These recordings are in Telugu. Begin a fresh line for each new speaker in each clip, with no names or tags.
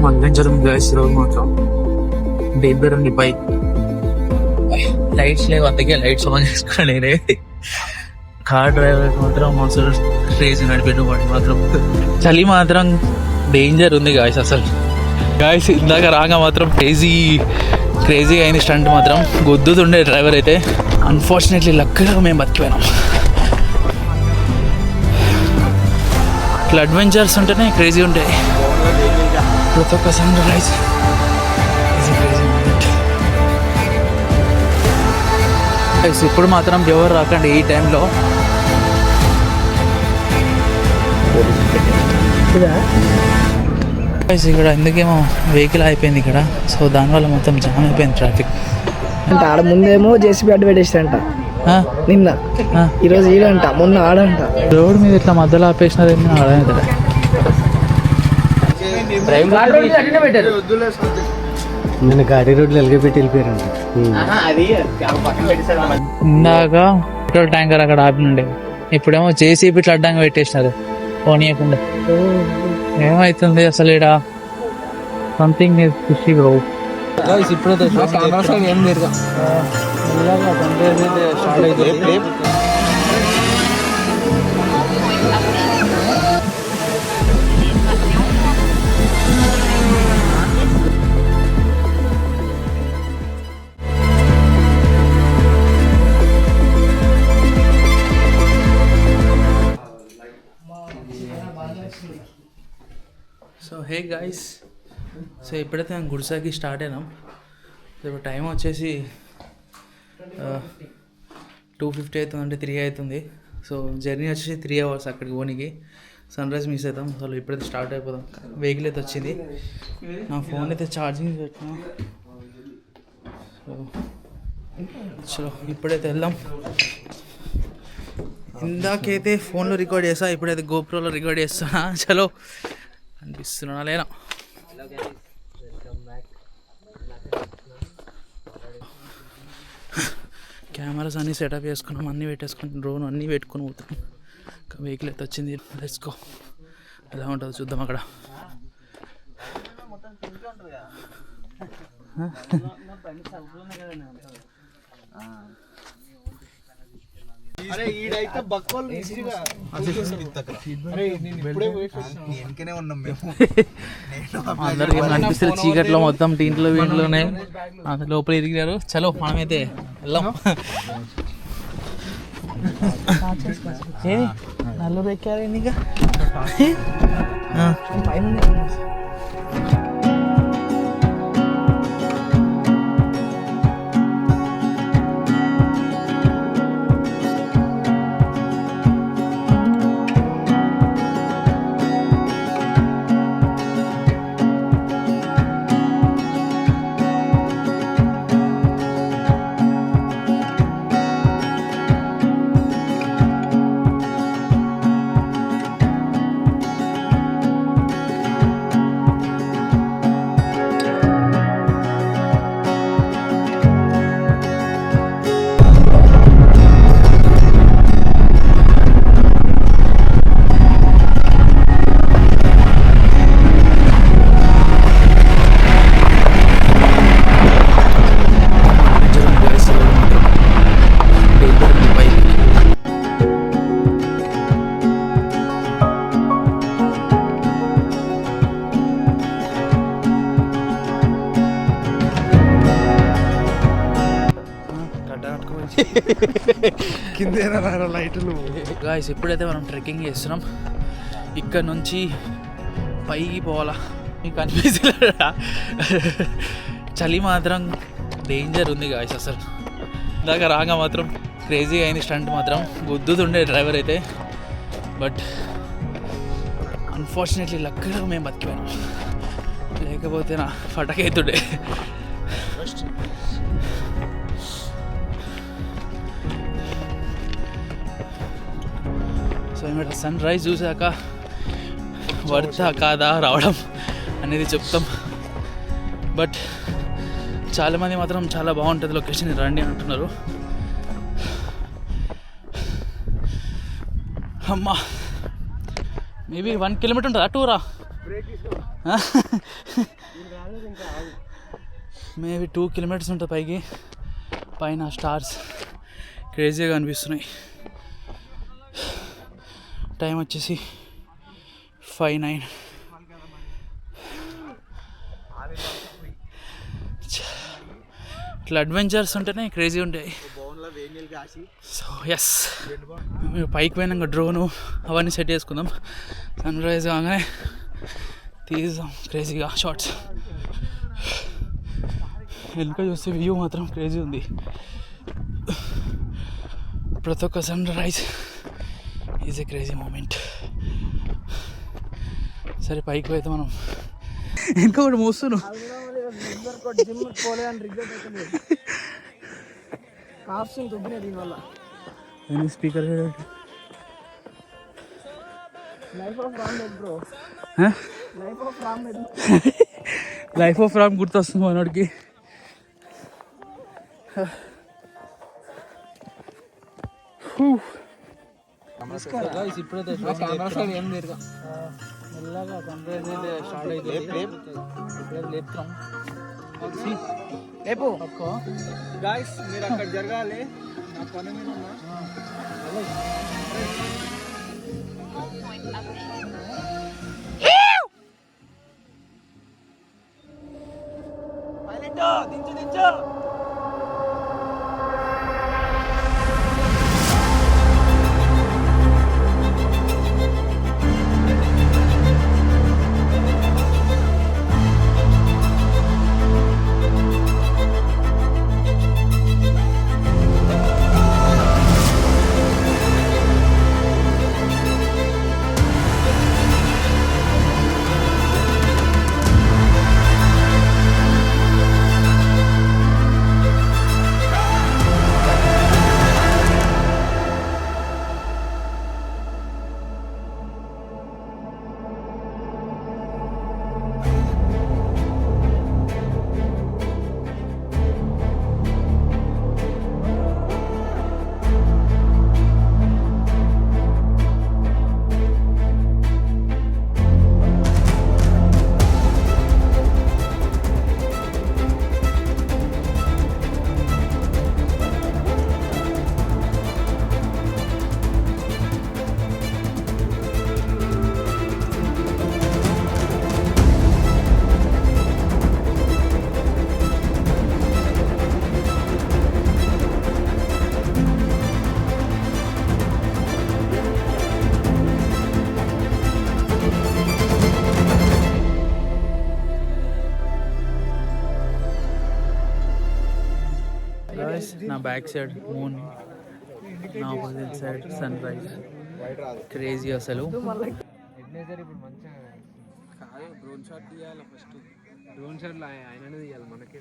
అడ్వెంచర్ ఉంది గైస్ ఈరోజు మాత్రం. డేంజర్ ఉంది బైక్. లైట్స్ లేవు అందుకే లైట్స్ ఆన్ చేసుకున్నాను నేనే. కార్ డ్రైవర్ మాత్రం అసలు క్రేజీ నడిపెట్టు మాత్రం. చలి మాత్రం డేంజర్ ఉంది గాయస్ అసలు. గాయస్ ఇందాక రాగా మాత్రం క్రేజీ అయిన స్టంట్ మాత్రం గుద్దుతుండే డ్రైవర్ అయితే. అన్ఫార్చునేట్లీ లక్గా మేము బతికిపోయినాం. ఇట్లా అడ్వెంచర్స్ ఉంటేనే క్రేజీ ఉంటాయి. ప్రతి ఒక్క సన్ రైజ్ ఇప్పుడు మాత్రం ఎవరు రాకండి ఈ టైంలో. ఇక్కడ ఎందుకేమో వెహికల్ అయిపోయింది ఇక్కడ. సో దానివల్ల మొత్తం జామ్ అయిపోయింది ట్రాఫిక్.
అంటే ఆడ ముందేమో జేసీబీ అడ్డు పెట్టేస్తారంట నిన్న, ఈరోజు ఈడంట, మొన్న ఆడంట.
రోడ్ మీద ఇట్లా మధ్యలో ఆపేసినారు ఏమి ఆడలేదు.
నేను గాడి రోడ్లు ఎల్గబెట్టి వెళ్ళిపోయారంట.
ఇందాక పెట్రోల్ ట్యాంకర్ అక్కడ ఆపినుండే, ఇప్పుడేమో జేసీబీ ఇట్లా అడ్డంగా పెట్టేసినారు పోనీయకుండా. ఏమైతుంది అసలు ఇక్కడ? సంథింగ్ ఖుషి బ్రో. ఇప్పుడైతే స్టార్ట్ అవుతుంది. సో హే గాయస్, సో ఇప్పుడైతే మేము గుడిసాకి స్టార్ట్ అయినాం. ఇప్పుడు టైం వచ్చేసి 2:50 అవుతుంది, అంటే 3 అవుతుంది. సో జర్నీ వచ్చేసి 3 hours అక్కడికి పోనీకి. సన్ రైజ్ మిస్ అవుతాం. అసలు ఇప్పుడైతే స్టార్ట్ అయిపోతాం. వెహికల్ అయితే వచ్చింది. నా ఫోన్ అయితే ఛార్జింగ్ పెట్టినా. సో ఇప్పుడైతే వెళ్దాం. ఇందాకైతే ఫోన్లో రికార్డ్ చేస్తా, ఇప్పుడైతే గోప్రోలో రికార్డ్ చేస్తున్నా. చలో అనిపిస్తున్నా లేనా. కెమెరాస్ అన్నీ సెటప్ చేసుకున్నాం, అన్నీ పెట్టేసుకుని డ్రోన్ అన్నీ పెట్టుకుని పోతాం. వెహికల్ అయితే వచ్చింది. Let's go. ఎలా ఉంటుందో చూద్దాం అక్కడ. అందరికి అనిపిస్తుంది చీకట్లో మొత్తం టీంట్లో వీంట్లోనే అంత లోపల ఎదిగినారు. చలో మనమైతే వెళ్దాం. నల్లూరు ఎక్కారు ఇంకా.
కింద లైట్లు.
గాయ్స్ ఇప్పుడైతే మనం ట్రెక్కింగ్ చేస్తున్నాం. ఇక్కడ నుంచి పైకి పోవాలా. మీకు అనిపిస్తలేదా? చలి మాత్రం డేంజర్ ఉంది గాయ్స్ అసలు. ఇందాక రాగా మాత్రం క్రేజీ అయిన స్టంట్ మాత్రం గుద్దుతుండే డ్రైవర్ అయితే. బట్ అన్ఫార్చునేట్లీ లక్గా మేము బతికిపోయినాం. లేకపోతే నా ఫటకైతుండే. సో ఇక్కడ సన్ రైజ్ చూసాక వర్తా కాదా రావడం అనేది చెప్తాం. బట్ చాలామంది మాత్రం చాలా బాగుంటుంది లొకేషన్, రండి అంటున్నారు. అమ్మా మేబీ 1 kilometer ఉంటుందా టూరా? మేబీ 2 కిలోమీటర్స్ ఉంటుంది పైకి. పైన స్టార్స్ క్రేజీగా అనిపిస్తున్నాయి. టైం వచ్చేసి 5:09. ఇట్లా అడ్వెంచర్స్ ఉంటేనే క్రేజీ ఉంటాయి. సో ఎస్, మేము పైకి పోయినాక డ్రోను అవన్నీ సెట్ చేసుకుందాం. సన్ రైజ్ కాగానే తీద్దాం క్రేజీగా షార్ట్స్. వెనుక చూస్తే వ్యూ మాత్రం క్రేజీ ఉంది. ప్రతి ఒక్క sunrise is a crazy moment. సరే పైకి పోతే మనం ఇంకొకటి మోస్తున్నాం. స్పీకర్ లైఫ్ ఆఫ్ రామ్ గుర్తొస్తుంది మనోడికి. ఇప్పుడైతే మెల్లగా సన్రైజ్ అయితే స్టార్ట్ అవుతుంది. లేపుతాం రేపు గాయ్స్, మీరు అక్కడ జరగాలి. నా పని మీద ఉన్నా. దించు నా బ్యాక్ సైడ్ మూన్, నా opposite side sunrise. Crazy అసలు. డ్రోన్ షాట్ తీయాలి ఫస్ట్. డ్రోన్ షాట్ ఆయననే తీయాలి, మనకే.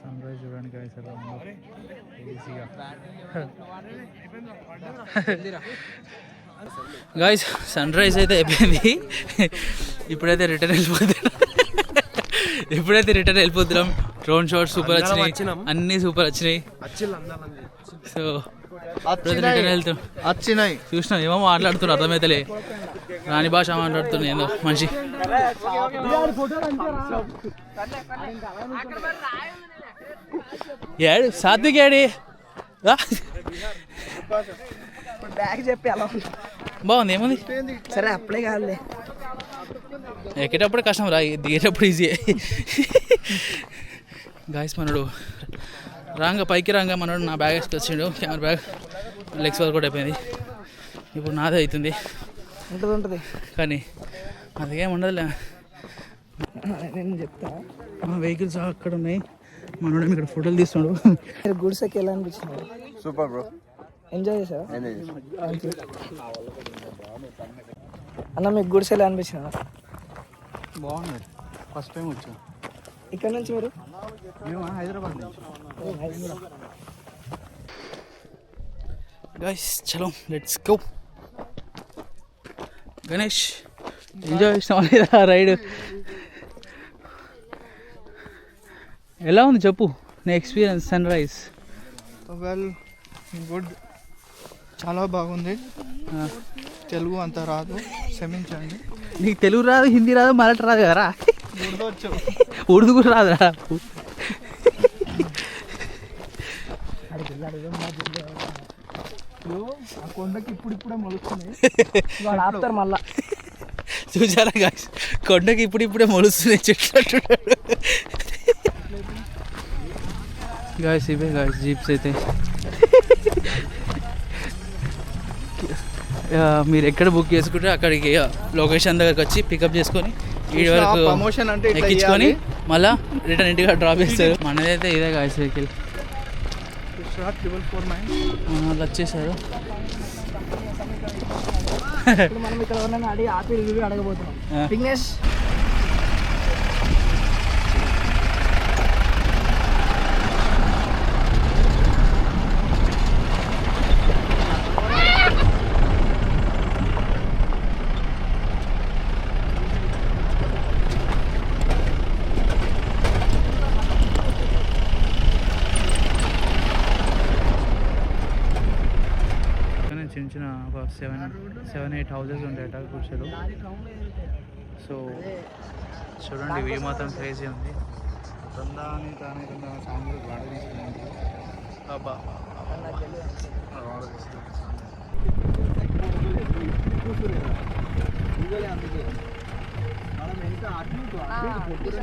సన్ రైజ్ చూడడానికి అసలు ఈజీగా. గాయ్స్, సన్ రైజ్ అయితే అయిపోయింది. ఇప్పుడైతే రిటర్న్ వెళ్ళిపోతున్నాం. డ్రోన్ షాట్ సూపర్ వచ్చినాయి, అన్నీ సూపర్ వచ్చినాయి. సో రిటర్న్ వెళ్తాం. చూసినా ఏమో మాట్లాడుతున్నారు, అర్థమైతలే. రాని భాష మాట్లాడుతున్నాయి ఏందో మనిషి. ఏడు సాత్విక్ ఏడి
బ్యాగ్ చెప్పి అలా
బాగుంది. ఏముంది
సరే అప్లై కాదులే.
ఎక్కేటప్పుడు కష్టం రా, దిగేటప్పుడు ఈజీ. గాయస్, మనోడు పైకి రాగా మనోడు నా బ్యాగ్ వేసుకొచ్చిండు. కెమెరా బ్యాగ్ లెగ్స్ వరకు కూడా అయిపోయింది. ఇప్పుడు నాదే అవుతుంది
ఉంటుంది
కానీ అదేం ఉండదులే.
నేను చెప్తా,
వెహికల్స్ అక్కడ ఉన్నాయి. మనోడు ఇక్కడ ఫోటోలు తీస్తున్నాడు.
గుడిసెకి ఎలా అనిపించింది?
Super bro.
ఎంజాయ్ చేసావా అన్న? మీకు గుడిసె ఎలా అనిపించిందా?
బాగుంది. ఫస్ట్ టైం వచ్చా.
ఇక్కడ నుంచి మీరు?
మేము హైదరాబాద్ నుంచి.
గైస్ చలో లెట్స్ గో. గణేష్ ఎంజాయ్ చేసినావా లేదా రైడ్? ఎలా ఉంది చెప్పు. నీ experience sunrise?
Well good, చాలా బాగుంది. తెలుగు అంత రాదు, క్షమించండి.
నీకు తెలుగు రాదు, హిందీ రాదు, మరాఠీ రాదు కదరా?
గుర్తొచ్చు,
ఉర్దూ కూడా రాదురా.
ఆ కొండకి ఇప్పుడిప్పుడే మొలుస్తున్నాయి.
వాడు ఆపుతారు మళ్ళా.
చూసారా గాయ్స్, కొండకి ఇప్పుడిప్పుడే మొలుస్తున్నాయి చెట్లు. గాయ్స్ ఇవే గాయ్స్ జీప్స్ అయితే. మీరు ఎక్కడ బుక్ చేసుకుంటే అక్కడికి లొకేషన్ దగ్గరకు వచ్చి పికప్ చేసుకొని వీడి వరకు
ప్రమోషన్ అంటే ఇట్లా
ఎక్కించుకొని మళ్ళీ రిటర్న్ ఇంటికి డ్రాప్ చేస్తారు. మనదైతే ఇదే గాయ్స్ వెహికల్.
449
వాళ్ళు వచ్చేసారు.
ఇప్పుడు మనం ఇక్కడ ఎవరైనా అడిగి ఆపి రివ్యూ అడగబోతున్నాం. విఘ్నేష్,
చిన్న చిన్న ఒక 7-8 హౌసెస్ ఉంటాయట గుడిసెలు. సో చూడండి వ్యూ మాత్రం క్రేజీ ఉంది.
తందాని తానే తందా సాంగ్ వాడ తీసుకున్నాను.
అబ్బా
మనం ఎంత అటు పొద్దునే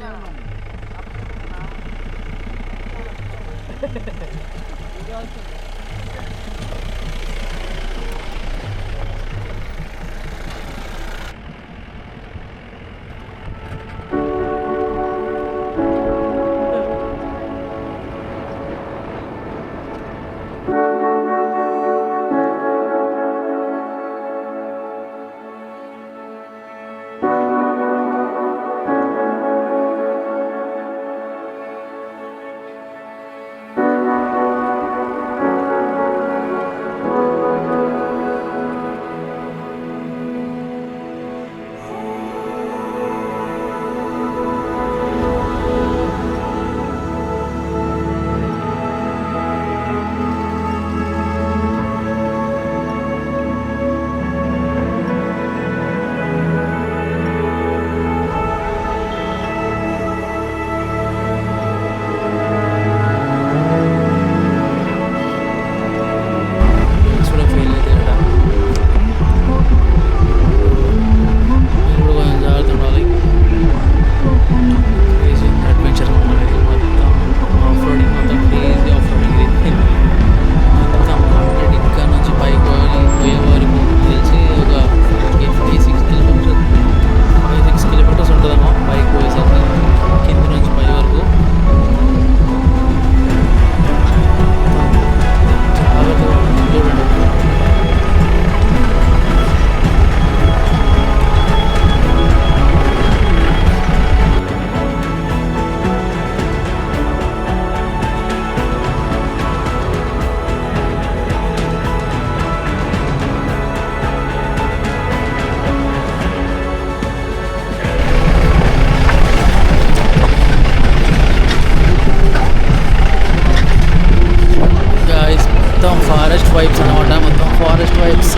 ఫారెస్ట్ వైబ్స్ అనమాట. మొత్తం ఫారెస్ట్ వైబ్స్,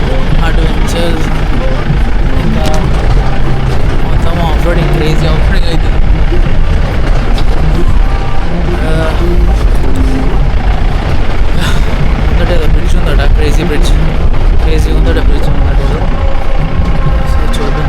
అడ్వెంచర్స్, ఇంకా మొత్తం off roading, crazy off roading అవుతుంది. ఎందుకంటే బ్రిడ్జ్ ఉందట, క్రేజీ బ్రిడ్జ్, క్రేజీ ఉందట బ్రిడ్జ్ ఉందట. సో చూద్దాం.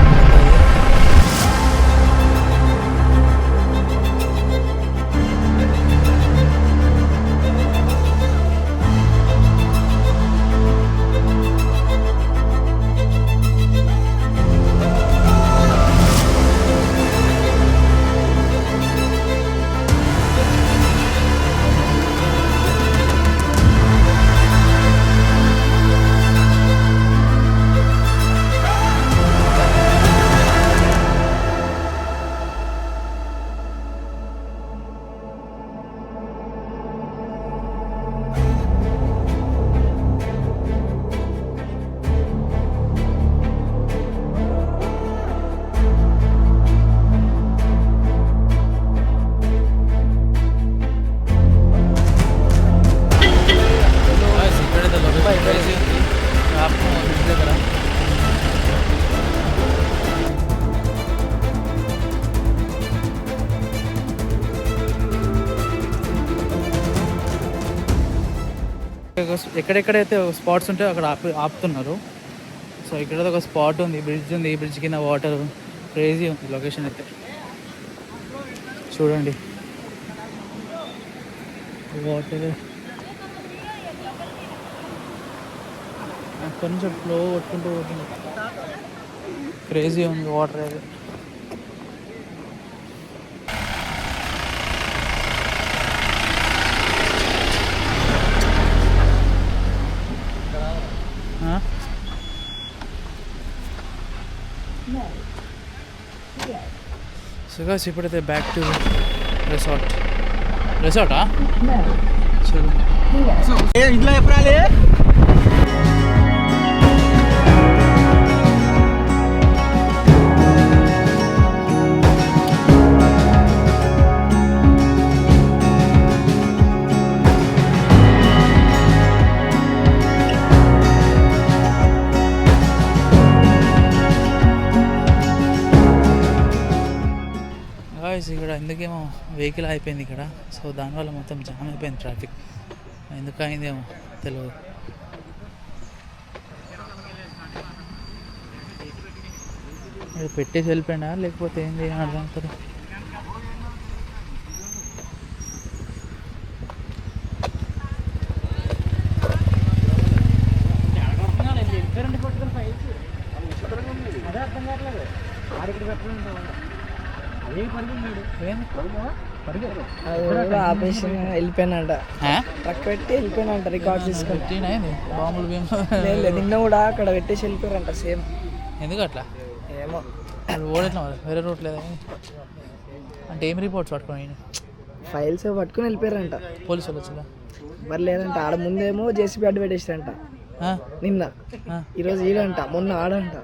ఎక్కడెక్కడైతే స్పాట్స్ ఉంటాయో అక్కడ ఆపుతున్నారు. సో ఇక్కడ ఒక స్పాట్ ఉంది, బ్రిడ్జ్ ఉంది, బ్రిడ్జ్ కింద వాటర్, క్రేజీ ఉంది లొకేషన్ అయితే. చూడండి వాటర్ అక్కడ నుంచి ఫ్లో కొట్టుకుంటూ పోతుంది, క్రేజీ ఉంది వాటర్ అయితే. సో గాయ్స్ ఇప్పుడైతే బ్యాక్ టు రిసార్టా చలో.
ఇంట్లో ఎప్పుడు
ఇక్కడ ఎందుకేమో వెహికల్ అయిపోయింది ఇక్కడ. సో దానివల్ల మొత్తం జామ్ అయిపోయింది ట్రాఫిక్. ఎందుకు అయిందేమో తెలియదు. పెట్టేసి వెళ్ళిపోయినా లేకపోతే ఏంది అని అర్థం అవుతుంది.
ఆపేసి వెళ్ళిపోయినంట, ట్రక్ పెట్టి వెళ్ళిపోయినంట రికార్డ్ తీసుకొని.
బాంబులు
నిన్న కూడా అక్కడ పెట్టేసి వెళ్ళిపోయారంట సేమ్.
ఎందుకు అట్లా
ఏమో
ఓడెట్లా వేరే రూట్ లేదా అంటే ఏం రిపోర్ట్స్ పట్టుకోండి,
ఫైల్స్ పట్టుకుని వెళ్ళిపోయారంట.
పోలీసులు వచ్చిందా?
మరి లేదంట, ఆడ ముందేమో జేసీబీ అడ్డు పెట్టేసారంట నిన్న, ఈరోజు ఈడంట, మొన్న ఆడంట.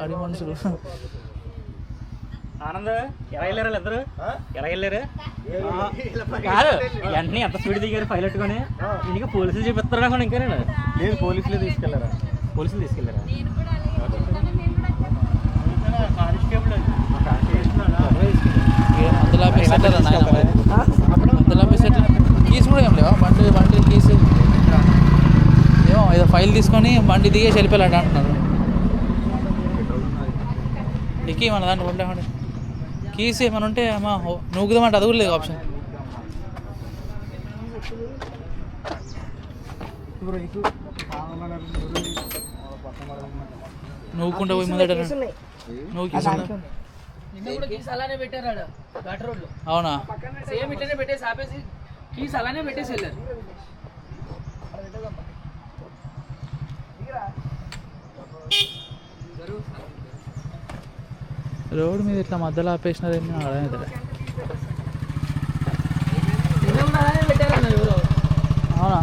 అడి మనుషులు
ఆనంద్ ఎలా వెళ్ళారు ఇద్దరు? ఎలా వెళ్ళారు కాదు వెంటనే ఎంత స్పీడ్ దిగారు ఫైల్ పెట్టుకొని. ఇంకా పోలీసులు చూపిస్తారు అనుకోండి. ఇంకా నేను లేదు, పోలీసులే తీసుకెళ్లారా? పోలీసులు తీసుకెళ్లారా?
కీస్ కూడా ఏం లేవా? బండి కీస్ ఏమో ఏదో ఫైల్ తీసుకొని బండి దిగేసి వెళ్ళిపోయాడు అంటున్నారు. ఎక్కి మన దాంట్లో ఉండేవాడి కీస్ ఏమైనా ఉంటే అమ్మా నూకుదామంటే అది కూడా లేదు ఆప్షన్. నూకుంటా పోయి ముందట నువ్వు కీస్
అలానే పెట్టారు ఘాట్ రోడ్ లో.
అవునా?
సేమ్ ఇట్లనే పెట్టేసి ఆపేసి కీస్ అలానే పెట్టేసి వెళ్ళారు.
రోడ్ మీద ఇట్లా మధ్యలో ఆపేసినారు ఏమి అర్థమవుతుంది. అవునా?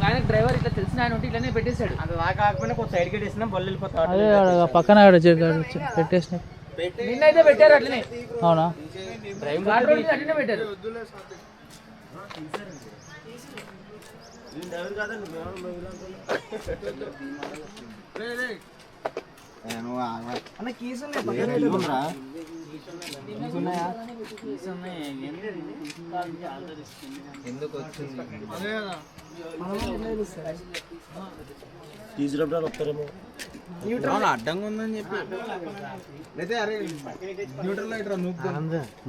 ఆయన డ్రైవర్ ఇట్లా తెలిసిన ఆయన ఉంటే ఇట్లానే పెట్టేశాడు.
అది నాకు కాకపోయినా కొంచెం సైడ్కి పెట్టేసినా బళ్ళు వెళ్ళిపోతాడు.
అదే పక్కన పెట్టేసిన
నిన్నైతే పెట్టారు అట్లనే.
అవునా?
అట్లనే పెట్టారు. అన్న కీస్
ఎందుకు వచ్చింది
తీసుకున్నప్పుడు వస్తారేమో, అడ్డంగా ఉందని చెప్పి అయితే అరే న్యూట్రల్ అయితే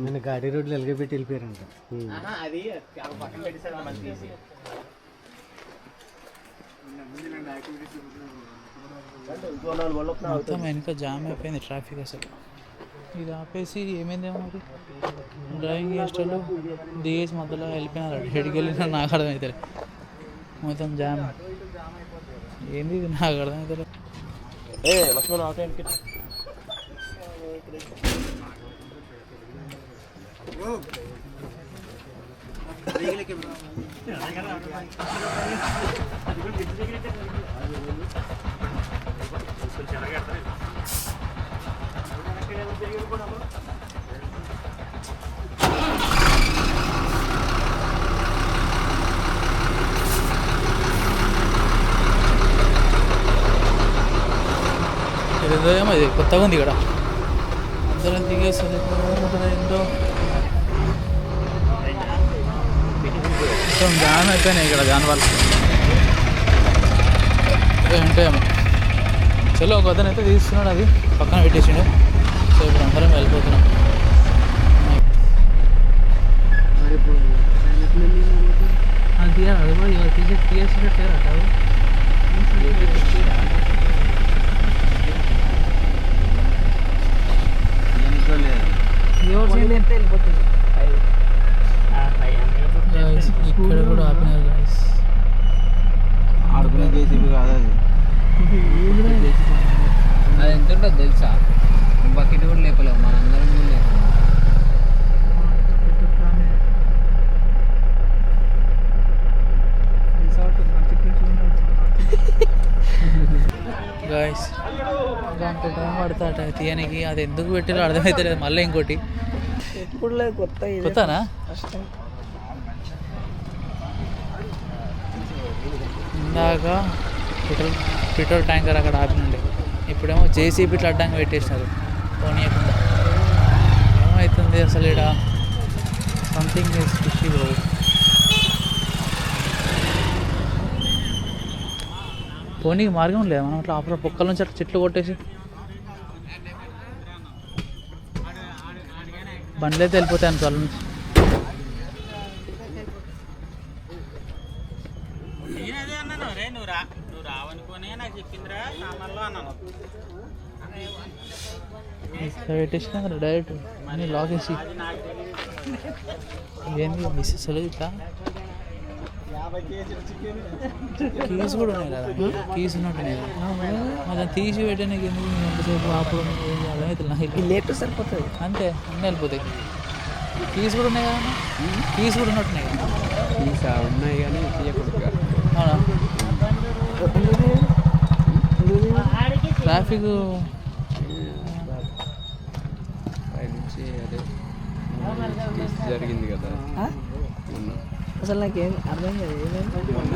నేను గాడి రోడ్లు ఎలగబెట్టి వెళ్ళిపోయారంట.
మొత్తం వెనక జామ్ అయిపోయింది ట్రాఫిక్ అసలు. ఇది ఆపేసి ఏమైందేమో మరి డ్రైవింగ్ చేసేటోళ్ళు దిగేసి మధ్యలో వెళ్ళిపోయినారు. హెడ్కి వెళ్ళినా నాకు అర్థమవుతుంది. మొత్తం జామ్ ఏంది ఇది నాకు అర్థమవుతుంది. ఏమో ఇది కొత్తగా ఉంది ఇక్కడ. అందరం దిగేస్తుంది ఏంటో మొత్తం జామ్ అయిపోయినాయి ఇక్కడ జాన్ వాళ్ళు. ఏంటో ఏమో. చలో ఒక అతను అయితే తీస్తున్నాడు, అది పక్కన పెట్టేసిండు. సో ఇప్పుడు అందరం వెళ్ళిపోతున్నాం. అది అది కూడా ఇవాళ తీసేసినట్టారా కాదు. ఇక్కడ కూడా ఆపినారు గైస్.
ఆడుకునే జేసీబీ కాదు అది.
అది ఎంత ఉంటుంది తెలుసా? బకెట్ కూడా లేపలేము, మన అందరం కూడా లేపలేము.
గాయస్ గంట టైం పడతాట తీయనికి. అది ఎందుకు పెట్టాలో అర్థమైతే లేదు. మళ్ళీ ఇంకోటి
ఎప్పుడు లేదు, కొత్త ఇది
కొత్తనా?
First time.
ఇందాక పెట్రోల్ ట్యాంకర్ అక్కడ ఆపినండి. ఇప్పుడేమో జేసీబీ ఇట్లా అడ్డంగా పెట్టేసినారు పోనీయకుండా. ఏమవుతుంది అసలు ఇక్కడ? Something is fishy bro. పోనీకి మార్గం లేదు. మనం అట్లా అప్పుడు పొక్కల నుంచి అట్లా చెట్లు కొట్టేసి బండ్లు అయితే వెళ్ళిపోతాయి అనుకో వాళ్ళ నుంచి. పెట్టేసిన డైరెక్ట్ అన్నీ లాక్ వేసి ఏంది మిస్ అసలు ఇట్లా కీస్ కూడా ఉన్నాయి కదా. కీస్ ఉన్నట్టున్నాయి కదా, మరి తీసి పెట్టడానికి ఎందుకు ఎంతసేపు ఆపడం అర్థమైతే నాకు
లేట్ సరిపోతుంది
అంతే. అన్నీ వెళ్ళిపోతాయి. కీస్ కూడా ఉన్నాయి కదా, కీస్ కూడా ఉన్నట్టున్నాయి కదా.
ఉన్నాయి కానీ తీయకూడదు.
అవునా? ట్రాఫిక్
నుంచి అదే జరిగింది కదా మొన్న.
అసలు నాకేం అర్థం కాదు. ఏమైంది
మొన్న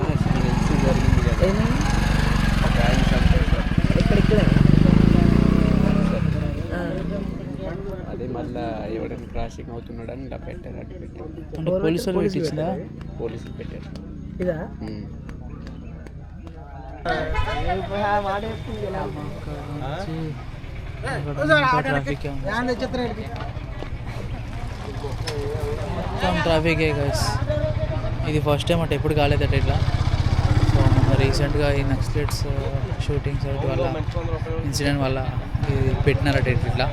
జరిగింది కదా,
ఏమైంది
ఒక ఆయన చనిపోయాడు.
ఎక్కడెక్కడ?
అదే మళ్ళీ ఎవరైనా క్రాసింగ్ అవుతున్నాడని ఇలా పెట్టారు, అటు పెట్టారు.
అంటే పోలీసులు పెట్టించిందా?
పోలీసులు పెట్టారు.
ఇదా
ట్రాఫిక్ గైస్. ఇది ఫస్ట్ టైం అంటే ఎప్పుడు కాలేదట ఇట్లా. సో మొన్న రీసెంట్గా ఈ నక్సలైట్స్ షూటింగ్స్ వల్ల ఇన్సిడెంట్ వల్ల ఇది పెట్టినారట ఇట్లా.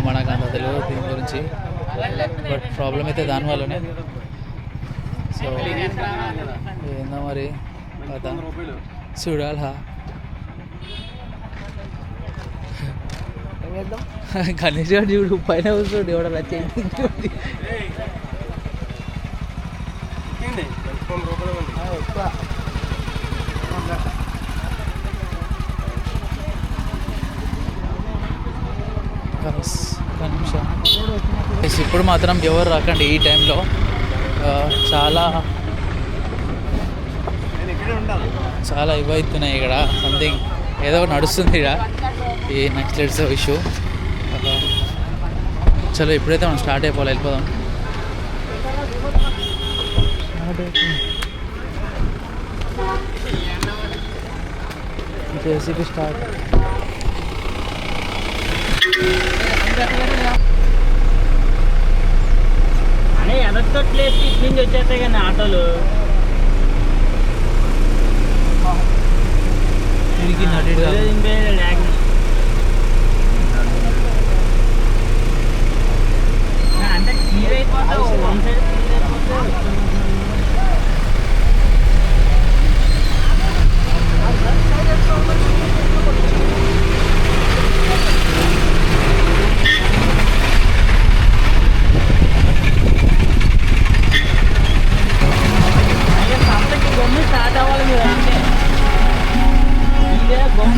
మనకు అంత తెలియదు దీని గురించి, బట్ ప్రాబ్లం అయితే దానివల్లనే. సో ఏందో మరి కదా, చూడాలా. గణేష్ గారు చూడు పైన కూర్చోండి, ఎవడ నచ్చింది. ఇప్పుడు మాత్రం ఎవరు రాకండి ఈ టైంలో. చాలా చాలా ఇవవుతున్నాయి ఇక్కడ. సంథింగ్ ఏదో నడుస్తుంది ఇక్కడ, ఈ నక్సలైట్స్ ఇష్యూ. చలో ఇప్పుడైతే మనం స్టార్ట్ అయిపోవాలి, వెళ్ళిపోదాం. JCB start.
అనే ఎదతో ప్లేస్ ఇటు నుంచి వచ్చేస్తాయి కానీ ఆటోలు
తిరిగి నడిగా
అంటే క్లియర్ అయిపోతావు. వన్ సైడ్ క్లియర్ అయిపోతే స్టార్ట్ అవ్వాలి. మీరు అంటే ఇదే బొమ్మ